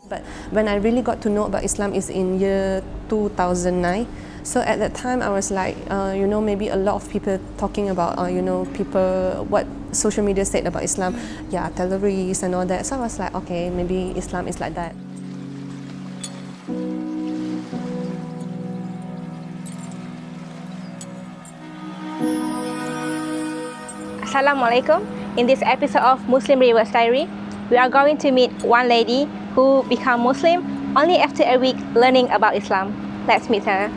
But when I really got to know about Islam is in year 2009. So at that time I was like, maybe a lot of people talking about, people, what social media said about Islam, terrorists and all that. So I was like, okay, maybe Islam is like that. Assalamualaikum. In this episode of Muslim Revert Diary, we are going to meet one lady who became Muslim only after a week learning about Islam. Let's meet her.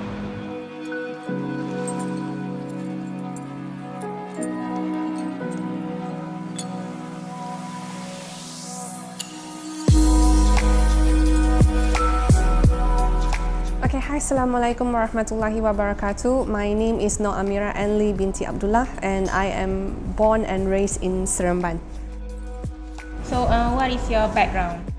Okay, hi, Assalamualaikum warahmatullahi wabarakatuh. My name is Amira Anli binti Abdullah and I am born and raised in Seremban. So, what is your background?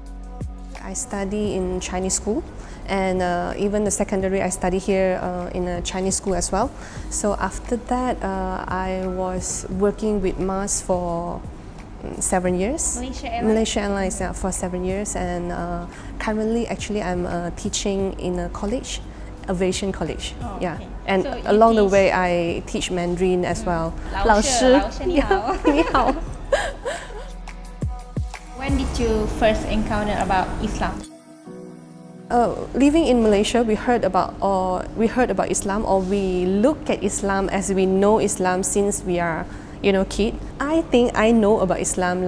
I study in Chinese school and even the secondary I study here in a Chinese school as well. So after that, I was working with MAS for 7 years. Malaysia Airlines, yeah, for 7 years, and currently actually I'm teaching in a college, aviation college. Oh, yeah, okay. and So along the way I teach Mandarin as well. 老师你好。你好。When did you first encounter about Islam? Living in Malaysia, we heard about Islam, or we look at Islam as we know Islam since we are, kid. I think I know about Islam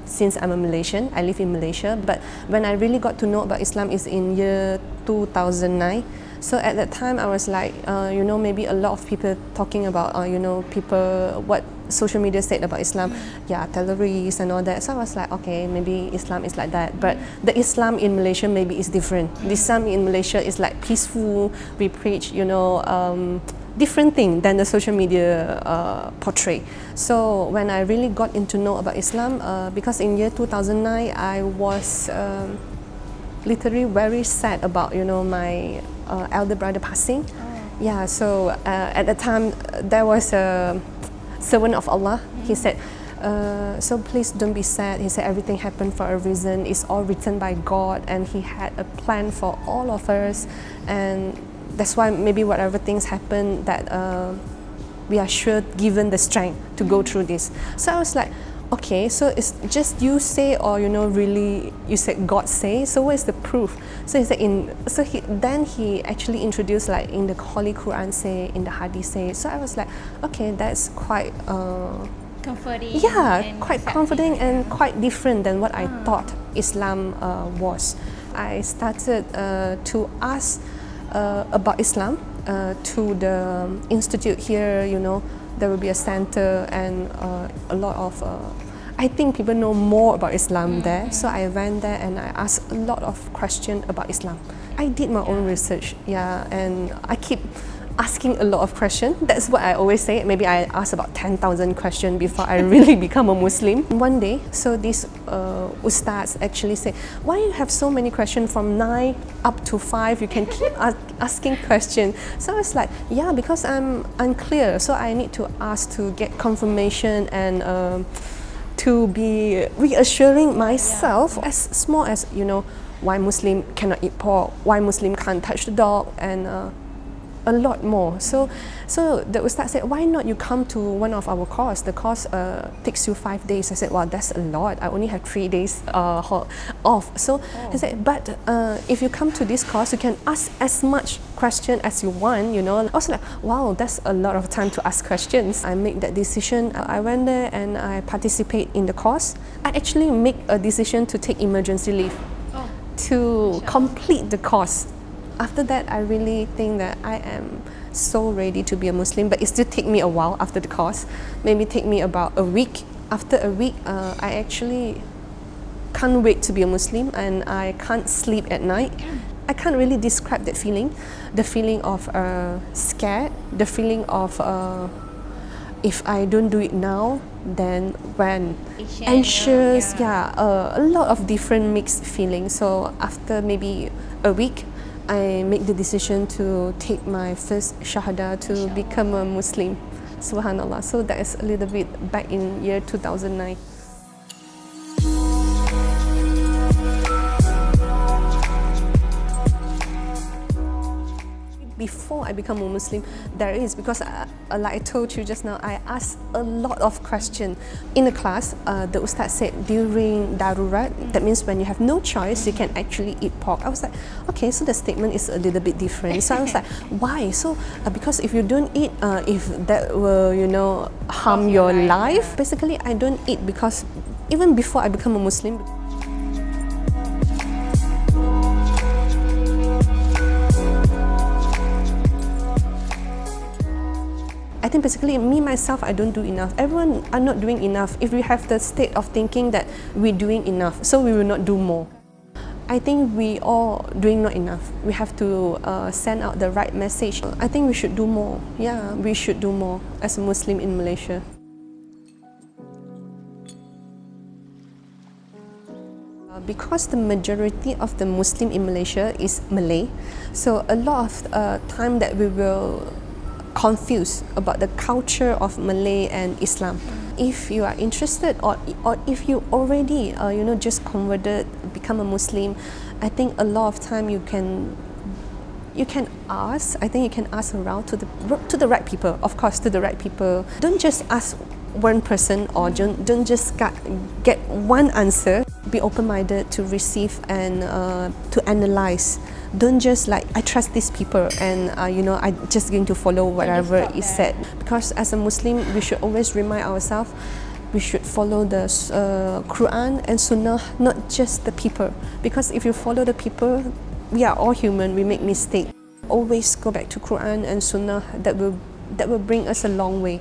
since I'm a Malaysian. I live in Malaysia, but when I really got to know about Islam is in year 2009. So at that time I was like, maybe a lot of people talking about, people, what social media said about Islam, terrorists and all that. So I was like, okay, maybe Islam is like that. But the Islam in Malaysia maybe is different. The Islam in Malaysia is like peaceful. We preach, different thing than the social media portray. So when I really got into know about Islam, because in year 2009 I was literally very sad about my elder brother passing. Yeah, so at the time there was a servant of Allah. He said, so please don't be sad. He said everything happened for a reason. It's all written by God, and He had a plan for all of us, and that's why maybe whatever things happen, that we are sure given the strength to go through this. So I was like, okay, so it's just you say, or really you said God say. So what is the proof? So he said he actually introduced like in the Holy Quran say, in the Hadith say. So I was like, okay, that's quite Comforting. Yeah, quite comforting and quite different than what I thought Islam was. I started to ask about Islam to the institute here. There will be a center and a lot of I think people know more about Islam there. So I went there and I asked a lot of questions about Islam. I did my own research, and I keep asking a lot of questions. That's what I always say. Maybe I asked about 10,000 questions before I really become a Muslim. One day, so this ustads actually say, why you have so many questions from 9 up to 5? You can keep asking questions. So I was like, because I'm unclear. So I need to ask to get confirmation and to be reassuring myself, as small as, why Muslim cannot eat pork, why Muslim can't touch the dog, and a lot more. So the Ustad said, why not you come to one of our course? The course takes you 5 days. I said, well, that's a lot. I only have 3 days off. So he said, but if you come to this course, you can ask as much question as you want, I was like, wow, that's a lot of time to ask questions. I made that decision. I went there and I participate in the course. I actually make a decision to take emergency leave to complete the course. After that, I really think that I am so ready to be a Muslim, but it still take me a while after the course. Maybe take me about a week. After a week, I actually can't wait to be a Muslim, and I can't sleep at night. I can't really describe that feeling. The feeling of scared, the feeling of if I don't do it now, then when? Anxious, a lot of different mixed feelings. So after maybe a week, I make the decision to take my first shahada to become a Muslim. Subhanallah. So that is a little bit back in year 2009. before I become a Muslim, there is, because like I told you just now, I asked a lot of questions. In the class, the Ustad said during darurat, that means when you have no choice, you can actually eat pork. I was like, okay, so the statement is a little bit different. So I was like, why? So because if you don't eat, if that will, harm your life. Basically, I don't eat because even before I become a Muslim, I think basically me myself, I don't do enough. Everyone are not doing enough. If we have the state of thinking that we're doing enough, so we will not do more. I think we all doing not enough. We have to send out the right message. I think we should do more. Yeah, we should do more as a Muslim in Malaysia. Because the majority of the Muslim in Malaysia is Malay, so a lot of time that we will confuse about the culture of Malay and Islam. If you are interested, or if you already just converted, become a Muslim, I think a lot of time you can ask. I think you can ask around to the right people. Of course, to the right people. Don't just ask one person, or don't just get one answer. Be open-minded to receive and to analyze. Don't just like, I trust these people and I'm just going to follow whatever is said. Because as a Muslim, we should always remind ourselves, we should follow the Quran and Sunnah, not just the people. Because if you follow the people, we are all human, we make mistakes. Always go back to Quran and Sunnah. That will bring us a long way.